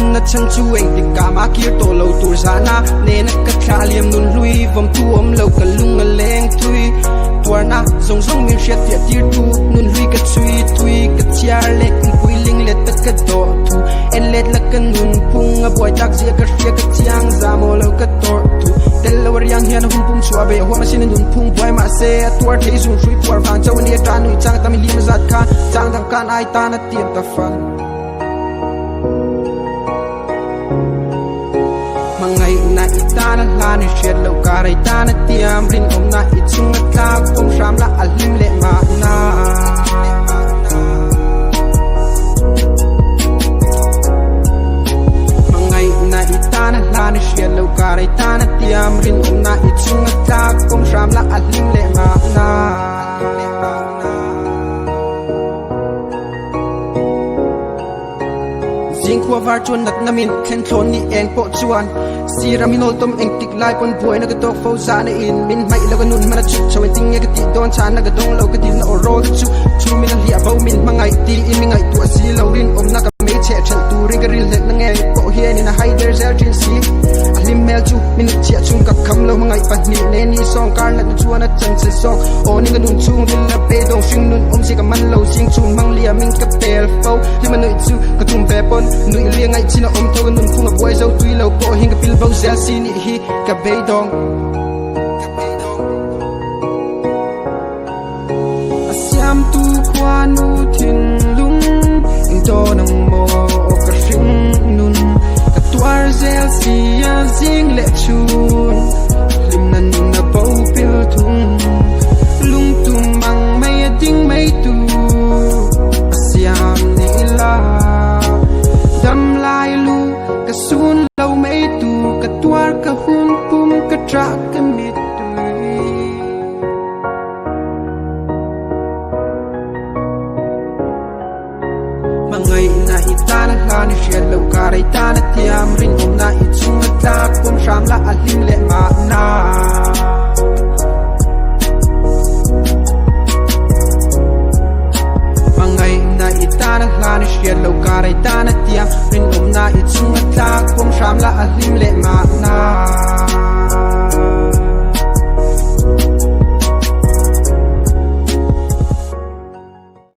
nun na chang chu eng ti ka ma kir to lo tur zana ne na ka thla liam nun lui vom tu om lo ka lung a leng thui tuar na zong zong mi hriat tia tir tu nun lui ka chui thui ka chiar lek pui ling let ta ka do thu en let la ka nun pung a boy tak zia ka hria ka chiang za mo lo ka tor tu tel lo riang hian hun pum chua be ho ma sin nun pung boy ma se tuar thei zum free tuar phang chaw ni ta nu chang ta mi lim zat kha chang dang kan ai ta na tiam ta fan mangai na itana la ni shed lo ka rai ta na tiam rin om na ichung ta kom sham la alim le ma na mangai na itana la ni shed lo ka rai ta na tiam rin om na ichung ta kom sham la alim le ma na jing khua var chuan nat namin thlen thlon ni eng po chuan siraminol tom eng tik lai pon buai na ka tok fo za na in min mai lo ka nun mana chu chaw ting nge ka ti don chan na ka dong lo ka tin na oro ka chu min lia bo min mangai ti in mi ngai tu si lo rin om na ka me che chal tu ring ka ril let na nge po hian in a high there's urgency alim mel chu min chia chung ka kham lo mangai pa ni ne ni song kar na chuan a chang se song o ni ka nun chu min la pe dong Hringnun om si ka man lo sing chu mang lia min ka pel fo li man noi chu ka tum ve pon nui liang ai china om to ka nun phung a boy zo tui lo po hing ka pil bo zel si ni hi ka be dong asiam tu kwa nu thin lung ing to nang mo ka Hringnun ka tuar zel si a zing le chun lim nan nun na bo pil thung lung tum mang mai ding mai tu asiam ni la dam lai lu ka sun lo mai tu ka tuar ka hun pum ka tra ka mit tui mangai na itana la ni shed lo ka rai ta na tiam rin om na ichung ta kom sham la alim le ma na mangai na itana la ni shed lo ka rai ta na tiam rin